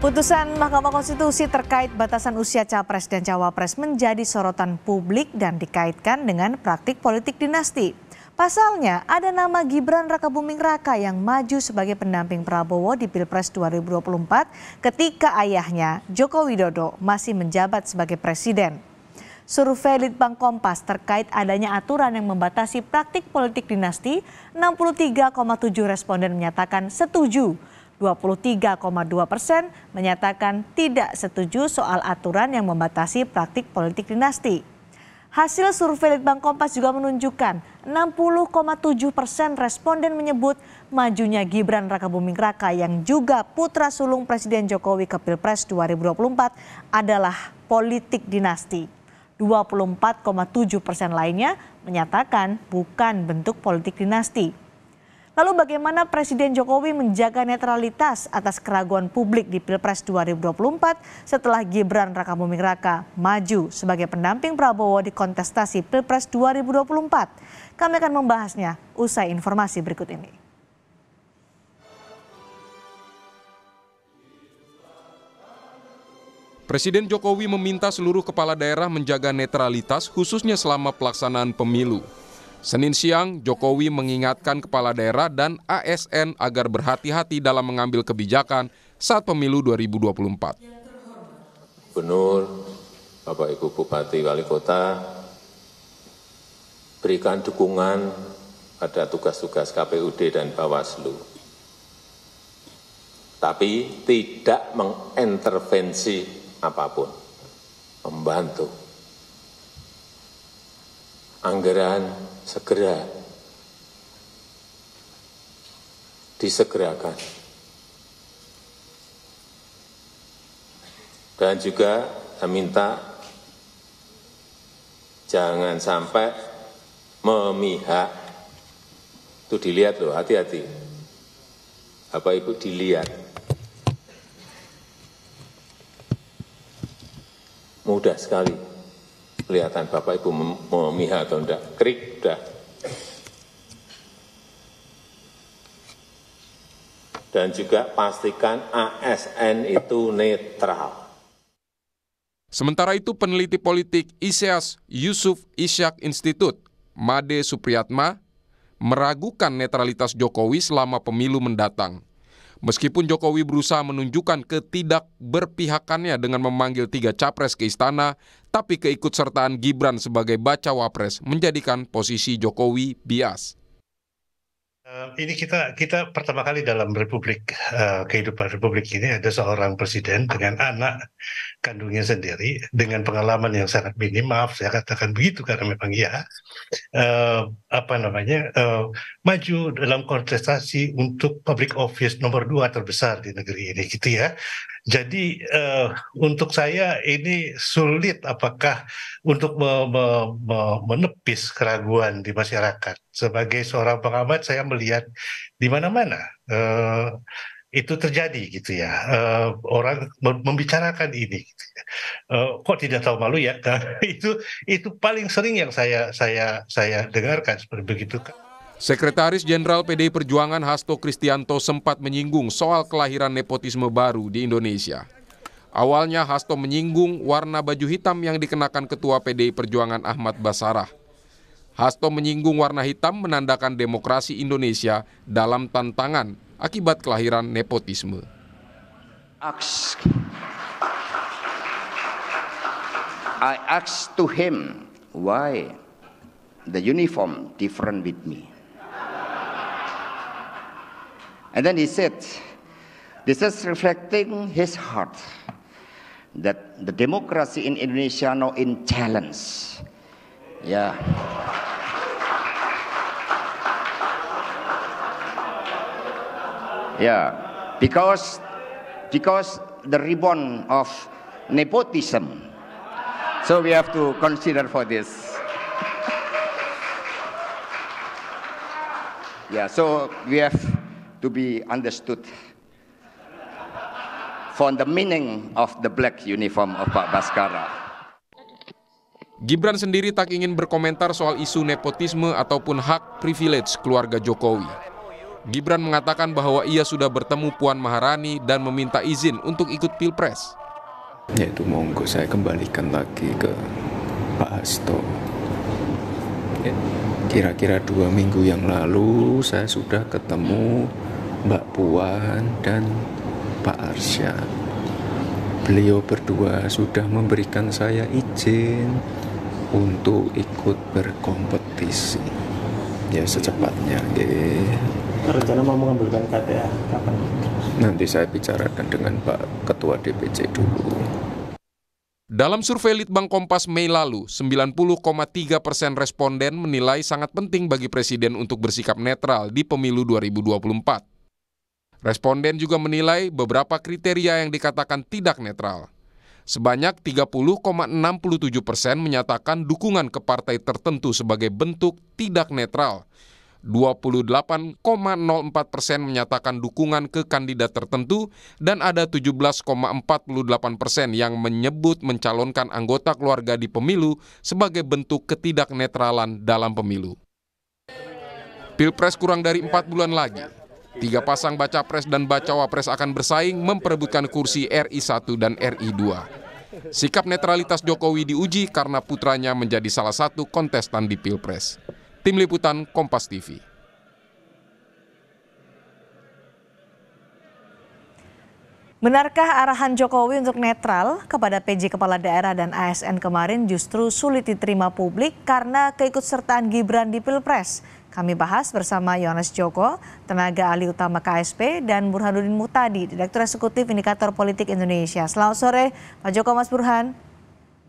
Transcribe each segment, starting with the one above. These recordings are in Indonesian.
Putusan Mahkamah Konstitusi terkait batasan usia capres dan cawapres menjadi sorotan publik dan dikaitkan dengan praktik politik dinasti. Pasalnya, ada nama Gibran Rakabuming Raka yang maju sebagai pendamping Prabowo di Pilpres 2024 ketika ayahnya, Joko Widodo, masih menjabat sebagai presiden. Survei Litbang Kompas terkait adanya aturan yang membatasi praktik politik dinasti, 63,7 responden menyatakan setuju. 23,2% menyatakan tidak setuju soal aturan yang membatasi praktik politik dinasti. Hasil survei Litbang Kompas juga menunjukkan 60,7% responden menyebut majunya Gibran Rakabuming Raka yang juga putra sulung Presiden Jokowi ke Pilpres 2024 adalah politik dinasti. 24,7% lainnya menyatakan bukan bentuk politik dinasti. Lalu bagaimana Presiden Jokowi menjaga netralitas atas keraguan publik di Pilpres 2024 setelah Gibran Rakabuming Raka maju sebagai pendamping Prabowo di kontestasi Pilpres 2024? Kami akan membahasnya usai informasi berikut ini. Presiden Jokowi meminta seluruh kepala daerah menjaga netralitas khususnya selama pelaksanaan pemilu. Senin siang, Jokowi mengingatkan kepala daerah dan ASN agar berhati-hati dalam mengambil kebijakan saat pemilu 2024. Gubernur, Bapak Ibu Bupati Wali Kota, berikan dukungan pada tugas-tugas KPUD dan Bawaslu. Tapi tidak mengintervensi apapun, membantu. Anggaran segera disegerakan. Dan juga saya minta jangan sampai memihak. Itu dilihat loh, hati-hati. Bapak Ibu dilihat. Mudah sekali kelihatan Bapak Ibu memihak atau enggak, krik, udah. Dan juga pastikan ASN itu netral. Sementara itu peneliti politik ISEAS Yusuf Ishak Institute, Made Supriyatma, meragukan netralitas Jokowi selama pemilu mendatang. Meskipun Jokowi berusaha menunjukkan ketidakberpihakannya dengan memanggil 3 capres ke istana, tapi keikutsertaan Gibran sebagai bacawa pres menjadikan posisi Jokowi bias. Ini kita pertama kali dalam kehidupan republik ini ada seorang presiden dengan anak kandungnya sendiri dengan pengalaman yang sangat minim, maaf saya katakan begitu karena memang maju dalam kontestasi untuk public office nomor 2 terbesar di negeri ini gitu ya. Jadi untuk saya ini sulit apakah untuk menepis keraguan di masyarakat. Sebagai seorang pengamat saya melihat di mana-mana itu terjadi gitu ya. Orang membicarakan ini gitu ya. Kok tidak tahu malu ya? Itu paling sering yang saya dengarkan seperti begitu. Sekretaris Jenderal PDI Perjuangan Hasto Kristianto sempat menyinggung soal kelahiran nepotisme baru di Indonesia. Awalnya Hasto menyinggung warna baju hitam yang dikenakan Ketua PDI Perjuangan Ahmad Basarah. Hasto menyinggung warna hitam menandakan demokrasi Indonesia dalam tantangan akibat kelahiran nepotisme. I asked to him why the uniform different with me. And then he said, this is reflecting his heart that the democracy in Indonesia now in challenge. Yeah. Yeah, because the ribbon of nepotism. So we have to consider for this. Yeah, so we have to be understood for the meaning of the black uniform of Pak Baskara. Gibran sendiri tak ingin berkomentar soal isu nepotisme ataupun hak privilege keluarga Jokowi. Gibran mengatakan bahwa ia sudah bertemu Puan Maharani dan meminta izin untuk ikut Pilpres. Yaitu monggo saya kembalikan lagi ke Pak Hasto. Kira-kira 2 minggu yang lalu saya sudah ketemu Mbak Puan dan Pak Arsyad. Beliau berdua sudah memberikan saya izin untuk ikut berkompetisi. Ya secepatnya, Rencana mau mengambilkan KTA kapan? Nanti saya bicarakan dengan Pak Ketua DPC dulu. Dalam survei Litbang Kompas Mei lalu, 90,3% responden menilai sangat penting bagi Presiden untuk bersikap netral di pemilu 2024. Responden juga menilai beberapa kriteria yang dikatakan tidak netral. Sebanyak 30,67% menyatakan dukungan ke partai tertentu sebagai bentuk tidak netral. 28,04% menyatakan dukungan ke kandidat tertentu dan ada 17,48% yang menyebut mencalonkan anggota keluarga di pemilu sebagai bentuk ketidaknetralan dalam pemilu. Pilpres kurang dari 4 bulan lagi. 3 pasang baca pres dan bacawa pres akan bersaing memperebutkan kursi RI 1 dan RI 2. Sikap netralitas Jokowi diuji karena putranya menjadi salah satu kontestan di Pilpres. Tim Liputan Kompas TV. Benarkah arahan Jokowi untuk netral kepada PJ Kepala Daerah dan ASN kemarin justru sulit diterima publik karena keikutsertaan Gibran di Pilpres? Kami bahas bersama Yohanes Joko, tenaga ahli utama KSP, dan Burhanuddin Muhtadi, Direktur Eksekutif Indikator Politik Indonesia. Selamat sore, Pak Joko, Mas Burhan.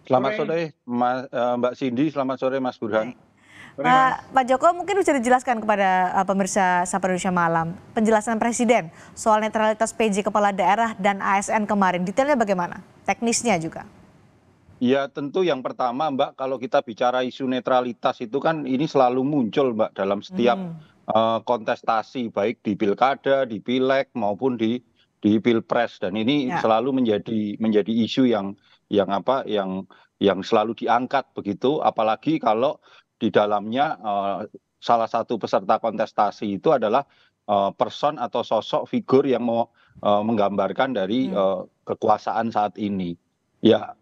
Selamat sore, Mbak Cindy. Selamat sore, Mas Burhan. Pak Joko, mungkin bisa dijelaskan kepada pemirsa Sapa Indonesia Malam penjelasan Presiden soal netralitas PJ Kepala Daerah dan ASN kemarin. Detailnya bagaimana? Teknisnya juga. Ya tentu yang pertama Mbak, kalau kita bicara isu netralitas itu kan ini selalu muncul Mbak dalam setiap kontestasi baik di pilkada, di pileg maupun di pilpres, dan ini selalu menjadi isu yang selalu diangkat begitu, apalagi kalau di dalamnya salah satu peserta kontestasi itu adalah person atau sosok figur yang mau menggambarkan dari kekuasaan saat ini. Ya,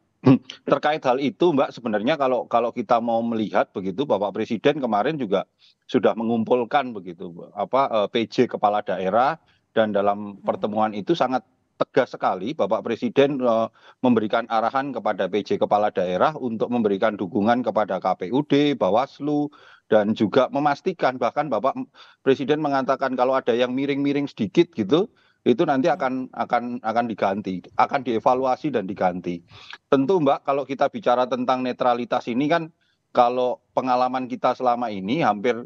terkait hal itu Mbak, sebenarnya kalau kita mau melihat begitu, Bapak Presiden kemarin juga sudah mengumpulkan begitu PJ Kepala Daerah, dan dalam pertemuan itu sangat tegas sekali Bapak Presiden memberikan arahan kepada PJ Kepala Daerah untuk memberikan dukungan kepada KPUD, Bawaslu, dan juga memastikan, bahkan Bapak Presiden mengatakan kalau ada yang miring-miring sedikit gitu, itu nanti akan diganti, akan dievaluasi dan diganti. Tentu Mbak, kalau kita bicara tentang netralitas ini kan, kalau pengalaman kita selama ini hampir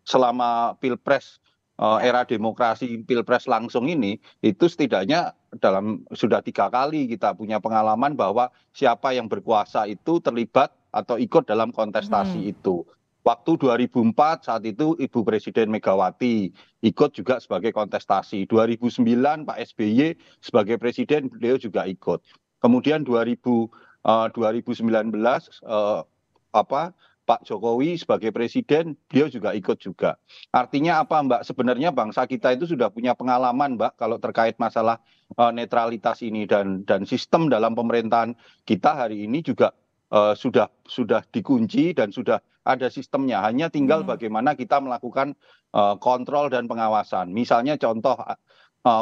selama Pilpres era demokrasi Pilpres langsung ini, itu setidaknya sudah 3 kali kita punya pengalaman bahwa siapa yang berkuasa itu terlibat atau ikut dalam kontestasi itu. Waktu 2004 saat itu Ibu Presiden Megawati ikut juga sebagai kontestasi. 2009 Pak SBY sebagai presiden, beliau juga ikut. Kemudian 2019 Pak Jokowi sebagai presiden, beliau juga ikut juga. Artinya apa Mbak? Sebenarnya bangsa kita itu sudah punya pengalaman Mbak kalau terkait masalah netralitas ini, dan sistem dalam pemerintahan kita hari ini juga sudah dikunci dan sudah ada sistemnya. Hanya tinggal bagaimana kita melakukan kontrol dan pengawasan. Misalnya contoh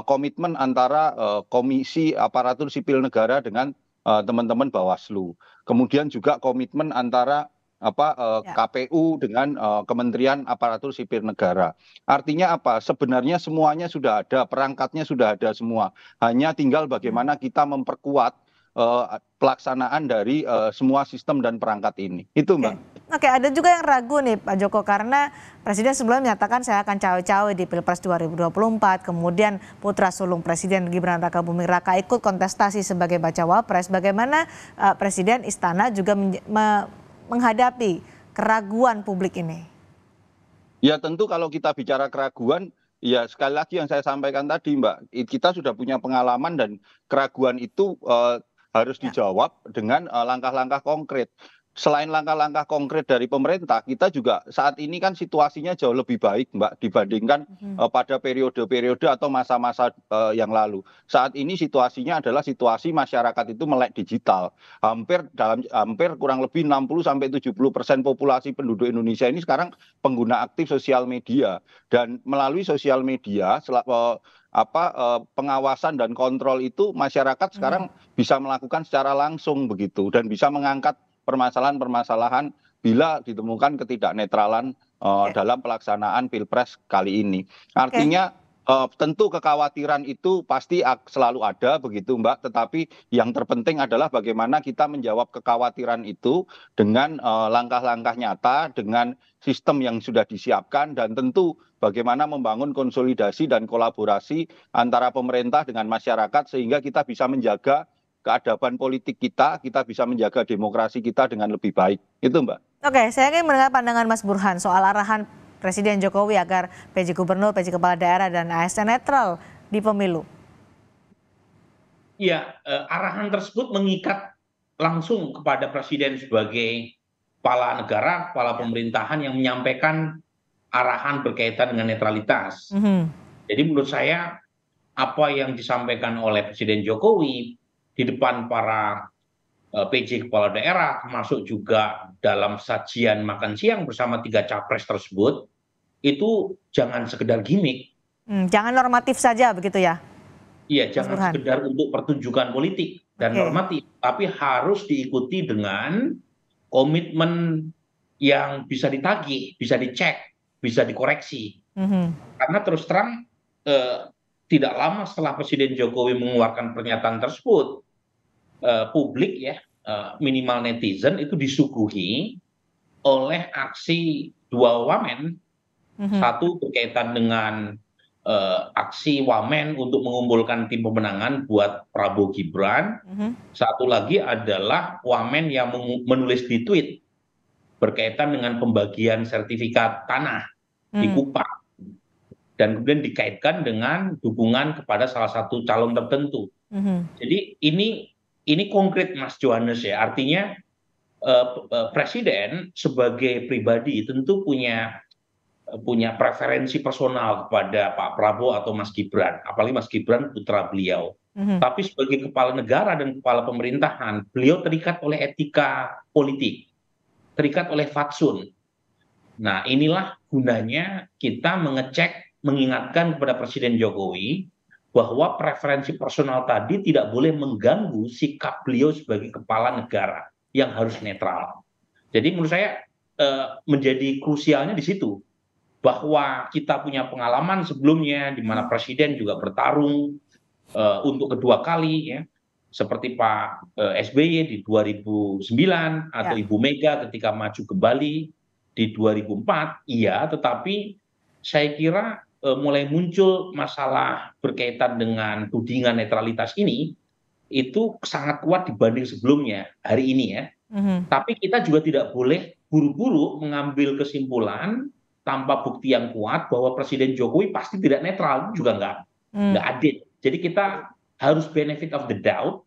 komitmen antara Komisi Aparatur Sipil Negara dengan teman-teman Bawaslu. Kemudian juga komitmen antara KPU dengan Kementerian Aparatur Sipil Negara. Artinya apa? Sebenarnya semuanya sudah ada, perangkatnya sudah ada semua. Hanya tinggal bagaimana kita memperkuat pelaksanaan dari semua sistem dan perangkat ini. Itu Mbak. Oke, ada juga yang ragu nih Pak Joko, karena Presiden sebelumnya menyatakan saya akan cawe-cawe di Pilpres 2024, kemudian putra sulung Presiden Gibran Rakabuming Raka ikut kontestasi sebagai bacawa pres. Bagaimana Presiden Istana juga menghadapi keraguan publik ini? Ya tentu kalau kita bicara keraguan, ya sekali lagi yang saya sampaikan tadi Mbak, kita sudah punya pengalaman dan keraguan itu harus dijawab dengan langkah-langkah konkret. selain langkah-langkah konkret dari pemerintah, kita juga saat ini kan situasinya jauh lebih baik, Mbak, dibandingkan pada periode-periode atau masa-masa yang lalu. Saat ini situasinya adalah situasi masyarakat itu melek digital. Hampir kurang lebih 60-70% populasi penduduk Indonesia ini sekarang pengguna aktif sosial media, dan melalui sosial media pengawasan dan kontrol itu masyarakat sekarang bisa melakukan secara langsung begitu, dan bisa mengangkat permasalahan-permasalahan bila ditemukan ketidaknetralan dalam pelaksanaan Pilpres kali ini. Artinya tentu kekhawatiran itu pasti selalu ada begitu, Mbak, tetapi yang terpenting adalah bagaimana kita menjawab kekhawatiran itu dengan langkah-langkah nyata, dengan sistem yang sudah disiapkan, dan tentu bagaimana membangun konsolidasi dan kolaborasi antara pemerintah dengan masyarakat sehingga kita bisa menjaga keadaban politik kita bisa menjaga demokrasi kita dengan lebih baik. Itu, Mbak. Oke, saya ingin mendengar pandangan Mas Burhan soal arahan Presiden Jokowi agar PJ Gubernur, PJ Kepala Daerah, dan ASN netral di pemilu. Ya, arahan tersebut mengikat langsung kepada Presiden sebagai kepala negara, kepala pemerintahan yang menyampaikan arahan berkaitan dengan netralitas. Jadi menurut saya apa yang disampaikan oleh Presiden Jokowi di depan para PJ kepala daerah, termasuk juga dalam sajian makan siang bersama 3 capres tersebut, itu jangan sekedar gimmick. Jangan normatif saja begitu ya? Iya, jangan sekedar untuk pertunjukan politik dan normatif, tapi harus diikuti dengan komitmen yang bisa ditagih, bisa dicek, bisa dikoreksi. Karena terus terang tidak lama setelah Presiden Jokowi mengeluarkan pernyataan tersebut, publik ya, minimal netizen itu disuguhi oleh aksi 2 wamen. Satu berkaitan dengan aksi wamen untuk mengumpulkan tim pemenangan buat Prabowo Gibran. Satu lagi adalah wamen yang menulis di tweet berkaitan dengan pembagian sertifikat tanah di Kupang, dan kemudian dikaitkan dengan dukungan kepada salah satu calon tertentu. Jadi ini konkret, Mas Johannes ya, artinya Presiden sebagai pribadi tentu punya preferensi personal kepada Pak Prabowo atau Mas Gibran, apalagi Mas Gibran putra beliau. Tapi sebagai kepala negara dan kepala pemerintahan, beliau terikat oleh etika politik, terikat oleh fatsun. Nah, inilah gunanya kita mengecek, mengingatkan kepada Presiden Jokowi bahwa preferensi personal tadi tidak boleh mengganggu sikap beliau sebagai kepala negara yang harus netral. Jadi menurut saya menjadi krusialnya di situ, bahwa kita punya pengalaman sebelumnya di mana Presiden juga bertarung untuk kedua kali ya, seperti Pak SBY di 2009 atau Ibu Mega ketika maju kembali di 2004, iya, tetapi saya kira mulai muncul masalah berkaitan dengan tudingan netralitas ini itu sangat kuat dibanding sebelumnya hari ini ya. Tapi kita juga tidak boleh buru-buru mengambil kesimpulan tanpa bukti yang kuat bahwa Presiden Jokowi pasti tidak netral, juga nggak adil. Jadi kita harus benefit of the doubt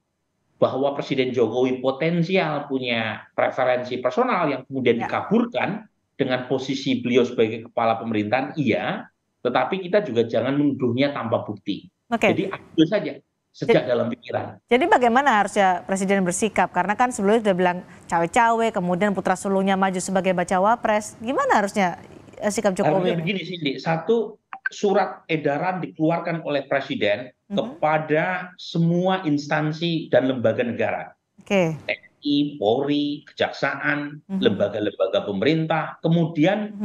bahwa Presiden Jokowi potensial punya preferensi personal yang kemudian dikaburkan dengan posisi beliau sebagai kepala pemerintahan, iya. Tetapi kita juga jangan menuduhnya tanpa bukti. Jadi ambil saja sejak dalam pikiran. Jadi bagaimana harusnya Presiden bersikap? Karena kan sebelumnya sudah bilang cawe-cawe, kemudian putra sulungnya maju sebagai bacawa pres. Gimana harusnya sikap Jokowi? Begini Cindy, satu surat edaran dikeluarkan oleh Presiden kepada semua instansi dan lembaga negara. TNI, Polri, Kejaksaan, lembaga-lembaga pemerintah, kemudian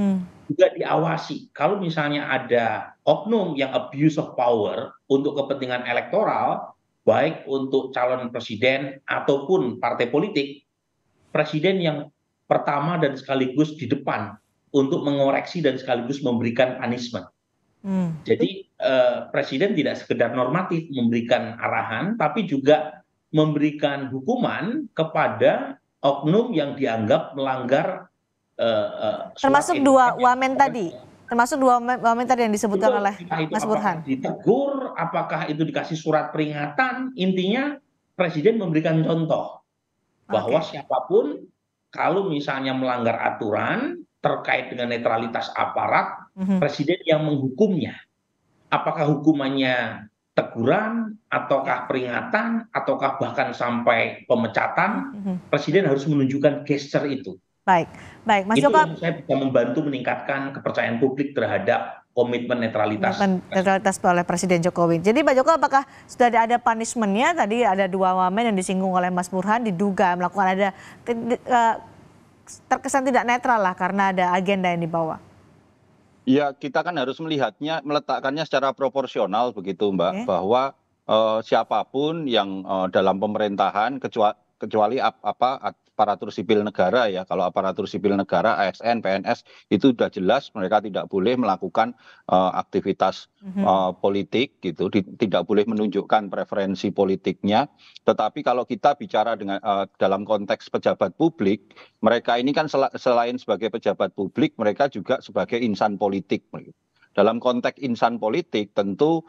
juga diawasi. Kalau misalnya ada oknum yang abuse of power untuk kepentingan elektoral, baik untuk calon presiden ataupun partai politik, Presiden yang pertama dan sekaligus di depan untuk mengoreksi dan sekaligus memberikan punishment. Jadi Presiden tidak sekedar normatif memberikan arahan, tapi juga memberikan hukuman kepada oknum yang dianggap melanggar termasuk 2 wamen tadi, yang disebutkan oleh Mas Burhan. Ditegur, apakah itu dikasih surat peringatan, intinya Presiden memberikan contoh bahwa siapapun kalau misalnya melanggar aturan terkait dengan netralitas aparat, presiden yang menghukumnya. Apakah hukumannya teguran, ataukah peringatan, ataukah bahkan sampai pemecatan, presiden harus menunjukkan gesture itu. Baik, Mas Itu Joko. yang saya bisa membantu meningkatkan kepercayaan publik terhadap komitmen netralitas. Netralitas oleh Presiden Jokowi. Jadi Pak Joko, apakah sudah ada punishment-nya? Tadi ada 2 wamen yang disinggung oleh Mas Burhan diduga melakukan ada terkesan tidak netral lah karena ada agenda yang dibawa. Ya, kita kan harus meletakkannya secara proporsional begitu, Mbak, bahwa siapapun yang dalam pemerintahan kecuali aparatur sipil negara ya. Kalau aparatur sipil negara, ASN, PNS itu sudah jelas mereka tidak boleh melakukan aktivitas politik gitu, tidak boleh menunjukkan preferensi politiknya. Tetapi kalau kita bicara dengan dalam konteks pejabat publik, mereka ini kan selain sebagai pejabat publik, mereka juga sebagai insan politik. Dalam konteks insan politik tentu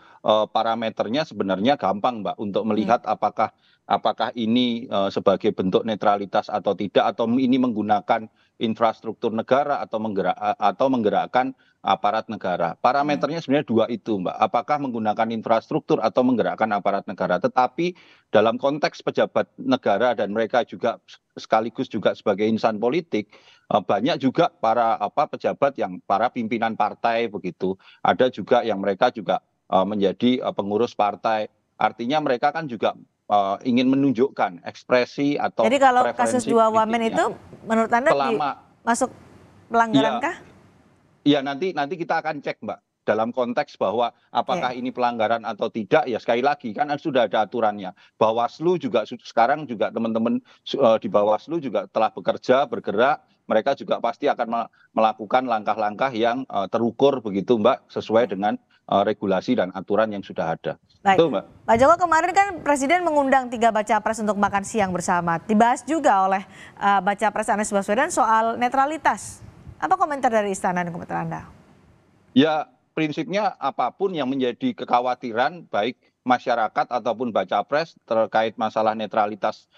parameternya sebenarnya gampang, Mbak, untuk melihat apakah ini sebagai bentuk netralitas atau tidak, atau ini menggunakan infrastruktur negara atau menggerakkan aparat negara. Parameternya sebenarnya 2 itu, Mbak. Apakah menggunakan infrastruktur atau menggerakkan aparat negara. Tetapi dalam konteks pejabat negara dan mereka juga sekaligus juga sebagai insan politik, banyak juga para pejabat yang para pimpinan partai begitu. Ada juga yang mereka juga menjadi pengurus partai. Artinya mereka kan juga ingin menunjukkan ekspresi atau jadi kalau preferensi kasus 2 wamen itu menurut Anda masuk pelanggaran kah? Iya, nanti kita akan cek, Mbak, dalam konteks bahwa apakah ini pelanggaran atau tidak. Ya sekali lagi kan sudah ada aturannya. Bawaslu juga sekarang juga teman-teman di Bawaslu juga telah bergerak. Mereka juga pasti akan melakukan langkah-langkah yang terukur begitu, Mbak, sesuai dengan regulasi dan aturan yang sudah ada. Baik. Betul, Mbak. Pak Joko, kemarin kan Presiden mengundang 3 baca pres untuk makan siang bersama. Dibahas juga oleh baca pres Anies Baswedan soal netralitas. Apa komentar dari Istana dan komentar Anda? Ya, prinsipnya apapun yang menjadi kekhawatiran baik masyarakat ataupun baca pres terkait masalah netralitas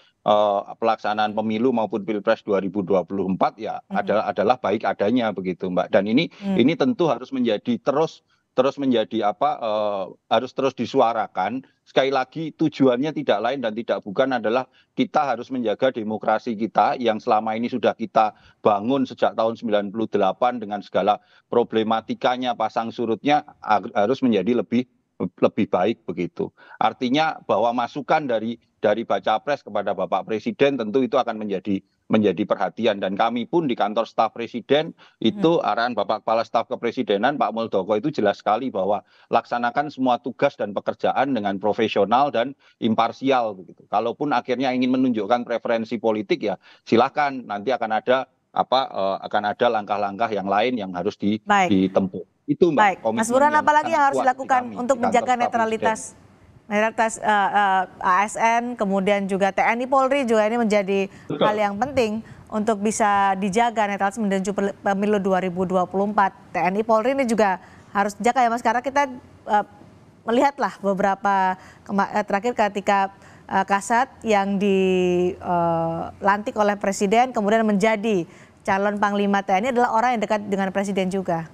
pelaksanaan pemilu maupun Pilpres 2024 ya adalah baik adanya begitu, Mbak. Dan ini tentu harus menjadi terus menjadi harus terus disuarakan. Sekali lagi tujuannya tidak lain dan tidak bukan adalah kita harus menjaga demokrasi kita yang selama ini sudah kita bangun sejak tahun 98 dengan segala problematikanya, pasang surutnya harus menjadi lebih baik begitu. Artinya bahwa masukan dari baca pres kepada Bapak Presiden tentu itu akan menjadi perhatian, dan kami pun di kantor staf Presiden itu arahan Bapak Kepala Staf Kepresidenan Pak Muldoko itu jelas sekali bahwa laksanakan semua tugas dan pekerjaan dengan profesional dan imparsial begitu. Kalaupun akhirnya ingin menunjukkan preferensi politik ya silakan, nanti akan ada langkah-langkah yang lain yang harus ditempuh. Itu, Mbak. Baik, Mas Burhan, apalagi yang harus dilakukan untuk menjaga netralitas ASN, kemudian juga TNI Polri juga ini menjadi hal yang penting untuk bisa dijaga netralitas menuju pemilu 2024. TNI Polri ini juga harus dijaga ya, Mas, karena kita melihatlah beberapa terakhir ketika Kasat yang dilantik oleh Presiden kemudian menjadi calon Panglima TNI adalah orang yang dekat dengan Presiden juga.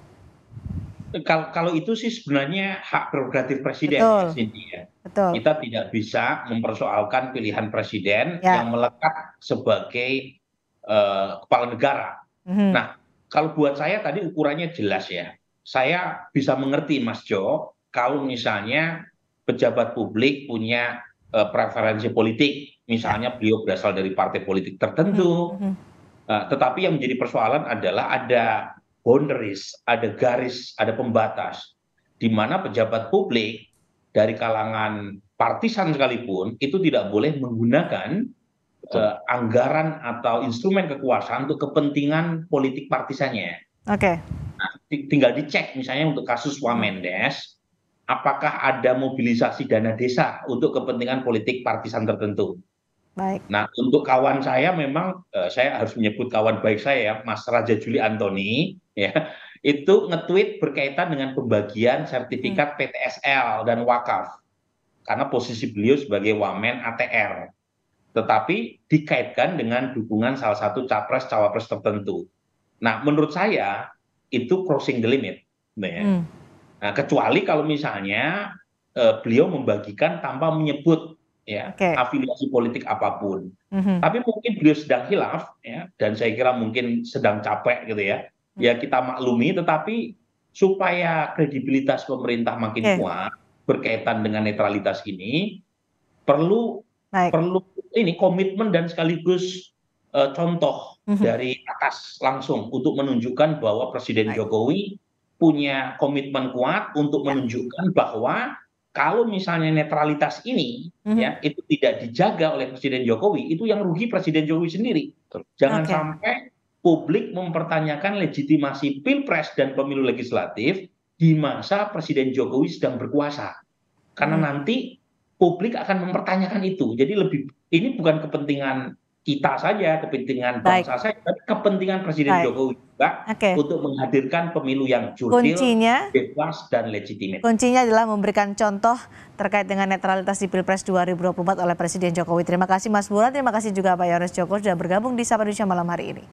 Kalau itu sih sebenarnya hak prerogatif Presiden, Cynthia. Betul. Kita tidak bisa mempersoalkan pilihan Presiden yang melekat sebagai kepala negara. Nah, kalau buat saya tadi ukurannya jelas ya. Saya bisa mengerti, Mas Jo, kalau misalnya pejabat publik punya preferensi politik, misalnya beliau berasal dari partai politik tertentu. Tetapi yang menjadi persoalan adalah ada boundaries, ada garis, ada pembatas, di mana pejabat publik dari kalangan partisan sekalipun itu tidak boleh menggunakan anggaran atau instrumen kekuasaan untuk kepentingan politik partisannya. Oke. Nah, tinggal dicek misalnya untuk kasus Wamendes, apakah ada mobilisasi dana desa untuk kepentingan politik partisan tertentu. Baik. Nah, untuk kawan saya memang saya harus menyebut kawan baik saya ya, Mas Raja Juli Antoni, ya, itu nge-tweet berkaitan dengan pembagian sertifikat PTSL dan wakaf, karena posisi beliau sebagai wamen ATR. tetapi dikaitkan dengan dukungan salah satu capres-cawapres tertentu. Nah, menurut saya itu crossing the limit. Nah, kecuali kalau misalnya beliau membagikan tanpa menyebut ya afiliasi politik apapun. Tapi mungkin beliau sedang hilaf ya, dan saya kira mungkin sedang capek gitu ya. Ya kita maklumi, tetapi supaya kredibilitas pemerintah makin kuat berkaitan dengan netralitas ini perlu ini komitmen dan sekaligus contoh dari atas langsung untuk menunjukkan bahwa Presiden Jokowi punya komitmen kuat untuk menunjukkan bahwa kalau misalnya netralitas ini ya itu tidak dijaga oleh Presiden Jokowi, itu yang rugi Presiden Jokowi sendiri. Jangan sampai publik mempertanyakan legitimasi Pilpres dan pemilu legislatif di masa Presiden Jokowi sedang berkuasa. Karena nanti publik akan mempertanyakan itu. Jadi ini bukan kepentingan kita saja, kepentingan bangsa saja, tapi kepentingan Presiden Jokowi juga untuk menghadirkan pemilu yang jurdil, bebas, dan legitimate. Kuncinya adalah memberikan contoh terkait dengan netralitas di Pilpres 2024 oleh Presiden Jokowi. Terima kasih Mas Burhan, terima kasih juga Pak Yohanes Joko sudah bergabung di Sapa Indonesia malam hari ini.